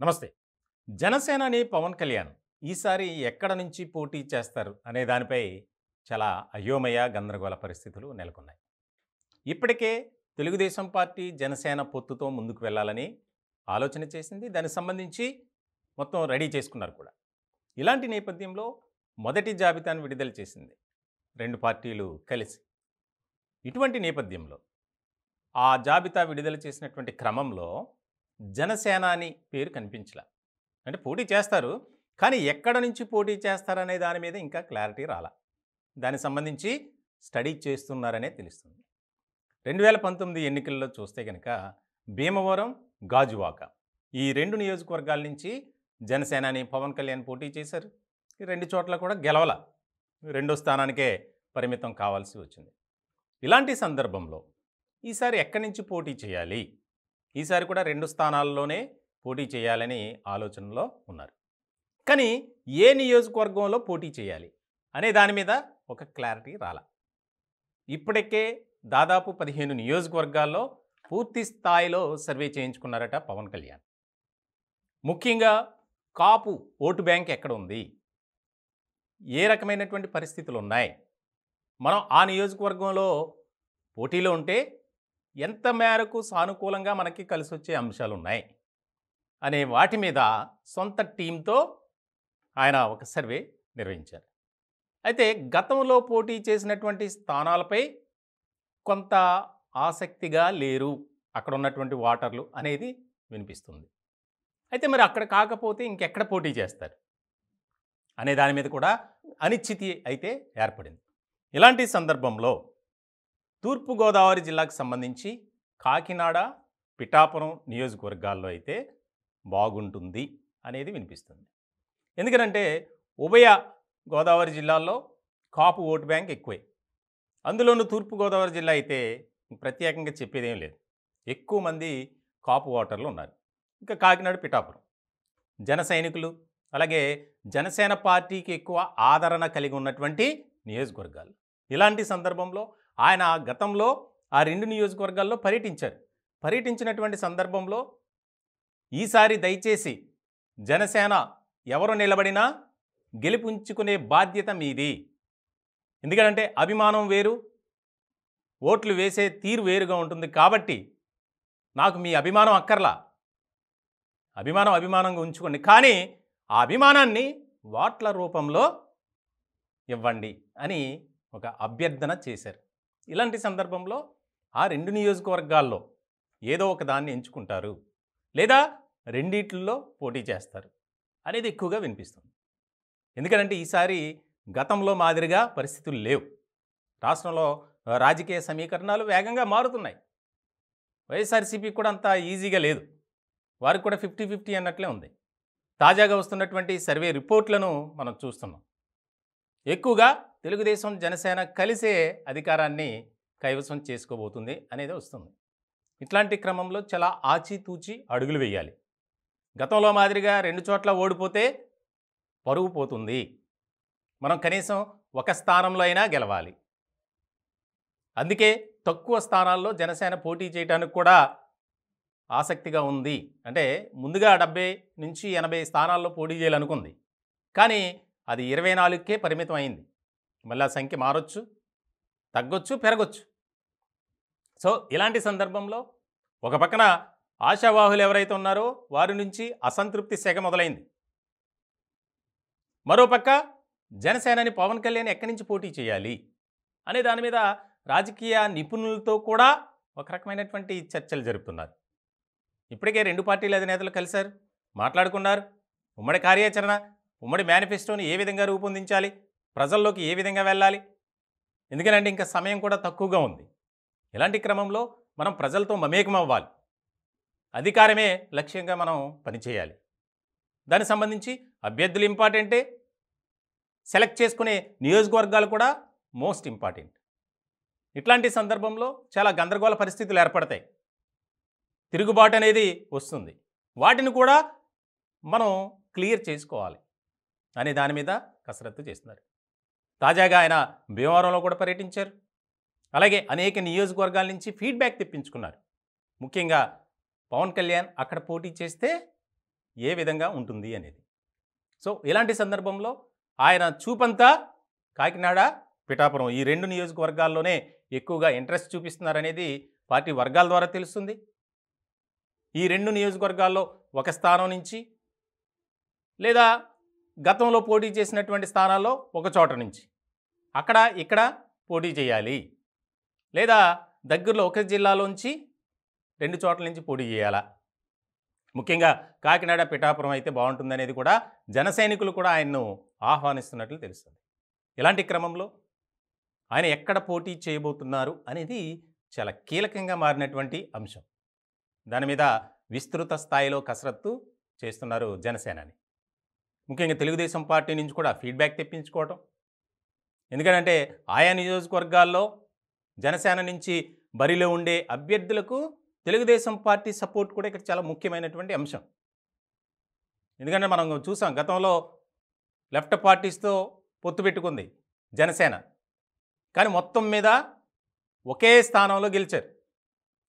నమస్తే. జనసేనాని పవన్ కళ్యాణ్ ఈసారి ఎక్కడ నుంచి పోటీ చేస్తారు అనే దానిపై చాలా అయోమయ, గందరగోళ పరిస్థితులు నెలకొన్నాయి. ఇప్పటికే తెలుగుదేశం పార్టీ జనసేన పొత్తుతో ముందుకు వెళ్ళాలని ఆలోచన చేసింది. దానికి సంబంధించి మొత్తం రెడీ చేసుకున్నారు కూడా. ఇలాంటి నేపథ్యంలో మొదటి జాబితాను విడుదల చేసింది 2 పార్టీలు కలిసి. ఇటువంటి నేపథ్యంలో ఆ జాబితా విడుదల చేసినటువంటి క్రమంలో జనసేనాని పేరు కనిపించలా. అంటే పోటీ చేస్తారు, కానీ ఎక్కడ నుంచి పోటీ చేస్తారనే దాని మీద ఇంకా క్లారిటీ రాలా. దానికి సంబంధించి స్టడీ చేస్తున్నారనే తెలుస్తుంది. 2019 ఎన్నికల్లో చూస్తే కనుక భీమవరం, గాజువాక ఈ 2 నియోజకవర్గాల నుంచి జనసేనాని పవన్ కళ్యాణ్ పోటీ చేశారు. ఈ 2 చోట్ల కూడా గెలవల, 2వ స్థానానికే పరిమితం కావాల్సి వచ్చింది. ఇలాంటి సందర్భంలో ఈసారి ఎక్కడి నుంచి పోటీ చేయాలి, ఈసారి కూడా 2 స్థానాల్లోనే పోటీ చేయాలని ఆలోచనలో ఉన్నారు. కానీ ఏ నియోజకవర్గంలో పోటీ చేయాలి అనే దాని మీద ఒక క్లారిటీ రాలా. ఇప్పటికే దాదాపు 15 నియోజకవర్గాల్లో పూర్తి స్థాయిలో సర్వే చేయించుకున్నారట పవన్ కళ్యాణ్. ముఖ్యంగా కాపు ఓటు బ్యాంక్ ఎక్కడ ఉంది, ఏ రకమైనటువంటి పరిస్థితులు ఉన్నాయి, మనం ఆ నియోజకవర్గంలో పోటీలో ఉంటే ఎంత మేరకు సానుకూలంగా మనకి కలిసి వచ్చే అంశాలు ఉన్నాయి అనే వాటి మీద సొంత టీంతో ఆయన ఒక సర్వే నిర్వహించారు. అయితే గతంలో పోటీ చేసినటువంటి స్థానాలపై కొంత ఆసక్తిగా లేరు అక్కడ ఉన్నటువంటి ఓటర్లు అనేది వినిపిస్తుంది. అయితే మరి అక్కడ కాకపోతే ఇంకెక్కడ పోటీ చేస్తారు అనే దాని మీద కూడా అనిశ్చితి అయితే ఏర్పడింది. ఇలాంటి సందర్భంలో తూర్పుగోదావరి జిల్లాకు సంబంధించి కాకినాడ, పిఠాపురం నియోజకవర్గాల్లో అయితే బాగుంటుంది అనేది వినిపిస్తుంది. ఎందుకంటే ఉభయ గోదావరి జిల్లాల్లో కాపు ఓటు బ్యాంక్ ఎక్కువే. అందులోనూ తూర్పుగోదావరి జిల్లా అయితే ప్రత్యేకంగా చెప్పేదేం లేదు, ఎక్కువ మంది కాపు ఓటర్లు ఉన్నారు. ఇంకా కాకినాడ, పిఠాపురం జన సైనికులు, అలాగే జనసేన పార్టీకి ఎక్కువ ఆదరణ కలిగి ఉన్నటువంటి నియోజకవర్గాలు. ఇలాంటి సందర్భంలో ఆయన గతంలో ఆ 2 నియోజకవర్గాల్లో పర్యటించినటువంటి సందర్భంలో ఈసారి దయచేసి జనసేన ఎవరు నిలబడినా గెలిపించుకునే బాధ్యత మీది, ఎందుకంటే అభిమానం వేరు, ఓట్లు వేసే తీరు వేరుగా ఉంటుంది, కాబట్టి నాకు మీ అభిమానం అక్కర్లా, అభిమానంగా ఉంచుకోండి, కానీ ఆ అభిమానాన్ని ఓట్ల రూపంలో ఇవ్వండి అని ఒక అభ్యర్థన చేశారు. ఇలాంటి సందర్భంలో ఆ 2 నియోజకవర్గాల్లో ఏదో ఒక దాన్ని ఎంచుకుంటారు, లేదా రెండిట్లలో పోటీ చేస్తారు అనేది ఎక్కువగా వినిపిస్తుంది. ఎందుకంటే ఈసారి గతంలో మాదిరిగా పరిస్థితులు లేవు. రాష్ట్రంలో రాజకీయ సమీకరణాలు వేగంగా మారుతున్నాయి. వైఎస్ఆర్సీపీ కూడా అంత ఈజీగా లేదు, వారికి కూడా 50-50 అన్నట్లే ఉంది. తాజాగా వస్తున్నటువంటి సర్వే రిపోర్ట్లను మనం చూస్తున్నాం. ఎక్కువగా తెలుగుదేశం, జనసేన కలిసే అధికారాన్ని కైవసం చేసుకోబోతుంది అనేది వస్తుంది. ఇట్లాంటి క్రమంలో చాలా ఆచితూచి అడుగులు వేయాలి. గతంలో మాదిరిగా 2 చోట్ల ఓడిపోతే పరువు పోతుంది. మనం కనీసం ఒక స్థానంలో అయినా గెలవాలి. అందుకే తక్కువ స్థానాల్లో జనసేన పోటీ చేయడానికి కూడా ఆసక్తిగా ఉంది. అంటే ముందుగా 70-80 స్థానాల్లో పోటీ చేయాలనుకుంది, కానీ అది 24కే పరిమితం అయింది. మళ్ళీ ఆ సంఖ్య మారొచ్చు, తగ్గొచ్చు, పెరగొచ్చు. సో ఇలాంటి సందర్భంలో ఒక పక్కన ఆశావాహులు ఎవరైతే ఉన్నారో వారి నుంచి అసంతృప్తి సెగ మొదలైంది. మరోపక్క జనసేనని పవన్ కళ్యాణ్ ఎక్కడి నుంచి పోటీ చేయాలి అనే దాని మీద రాజకీయ నిపుణులతో కూడా ఒక రకమైనటువంటి చర్చలు జరుపుతున్నారు. ఇప్పటికే 2 పార్టీల అధినేతలు కలిశారు, మాట్లాడుకున్నారు. ఉమ్మడి కార్యాచరణ, ఉమ్మడి మేనిఫెస్టోని ఏ విధంగా రూపొందించాలి, ప్రజల్లోకి ఏ విధంగా వెళ్ళాలి, ఎందుకంటే ఇంకా సమయం కూడా తక్కువగా ఉంది. ఇలాంటి క్రమంలో మనం ప్రజలతో మమేకం అవ్వాలి, అధికారమే లక్ష్యంగా మనం పనిచేయాలి. దానికి సంబంధించి అభ్యర్థులు ఇంపార్టెంటే, సెలెక్ట్ చేసుకునే నియోజకవర్గాలు కూడా మోస్ట్ ఇంపార్టెంట్. ఇట్లాంటి సందర్భంలో చాలా గందరగోళ పరిస్థితులు ఏర్పడతాయి, తిరుగుబాటు అనేది వస్తుంది. వాటిని కూడా మనం క్లియర్ చేసుకోవాలి అనే దాని మీద కసరత్తు చేస్తున్నారు. తాజాగా ఆయన భీమవరంలో కూడా పర్యటించారు. అలాగే అనేక నియోజకవర్గాల నుంచి ఫీడ్బ్యాక్ తెప్పించుకున్నారు. ముఖ్యంగా పవన్ కళ్యాణ్ అక్కడ పోటీ చేస్తే ఏ విధంగా ఉంటుంది అనేది. సో ఇలాంటి సందర్భంలో ఆయన చూపంతా కాకినాడ, పిఠాపురం ఈ 2 నియోజకవర్గాల్లోనే ఎక్కువగా ఇంట్రెస్ట్ చూపిస్తున్నారనేది పార్టీ వర్గాల ద్వారా తెలుస్తుంది. ఈ 2 నియోజకవర్గాల్లో ఒక స్థానం నుంచి లేదా గతంలో పోటీ చేసినటువంటి స్థానాల్లో ఒక చోట నుంచి అక్కడ ఇక్కడ పోటీ చేయాలి, లేదా దగ్గరలో ఒక జిల్లాలోంచి 2 చోట్ల నుంచి పోటీ చేయాలా, ముఖ్యంగా కాకినాడ, పిఠాపురం అయితే బాగుంటుందనేది కూడా జన సైనికులు కూడా ఆయన్ను ఆహ్వానిస్తున్నట్లు తెలుస్తుంది. ఇలాంటి క్రమంలో ఆయన ఎక్కడ పోటీ చేయబోతున్నారు అనేది చాలా కీలకంగా మారినటువంటి అంశం. దాని మీద విస్తృత స్థాయిలో కసరత్తు చేస్తున్నారు జనసేనాని. ముఖ్యంగా తెలుగుదేశం పార్టీ నుంచి కూడా ఫీడ్బ్యాక్ తెప్పించుకోవటం. ఎందుకంటే ఆయా నియోజకవర్గాల్లో జనసేన నుంచి బరిలో ఉండే అభ్యర్థులకు తెలుగుదేశం పార్టీ సపోర్ట్ కూడా ఇక్కడ చాలా ముఖ్యమైనటువంటి అంశం. ఎందుకంటే మనం చూసాం, గతంలో లెఫ్ట్ పార్టీస్తో పొత్తు పెట్టుకుంది జనసేన, కానీ మొత్తం మీద ఒకే స్థానంలో గెలిచారు.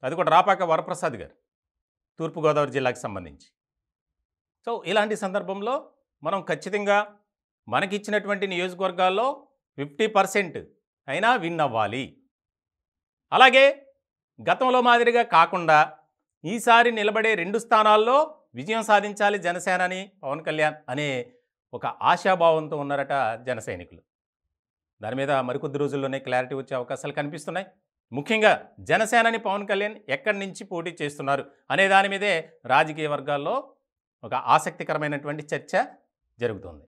అది కూడా రాపాక వరప్రసాద్ గారు, తూర్పుగోదావరి జిల్లాకు సంబంధించి. సో ఇలాంటి సందర్భంలో మనం ఖచ్చితంగా మనకిచ్చినటువంటి నియోజకవర్గాల్లో 50% అయినా విన్ అవ్వాలి. అలాగే గతంలో మాదిరిగా కాకుండా ఈసారి నిలబడే 2 స్థానాల్లో విజయం సాధించాలి జనసేనని, పవన్ కళ్యాణ్ అనే ఒక ఆశాభావంతో ఉన్నారట జన సైనికులు. దాని మీద మరికొద్ది రోజుల్లోనే క్లారిటీ వచ్చే అవకాశాలు కనిపిస్తున్నాయి. ముఖ్యంగా జనసేనని పవన్ కళ్యాణ్ ఎక్కడి నుంచి పోటీ చేస్తున్నారు అనే దాని మీదే రాజకీయ వర్గాల్లో ఒక ఆసక్తికరమైనటువంటి చర్చ జరుగుతోంది.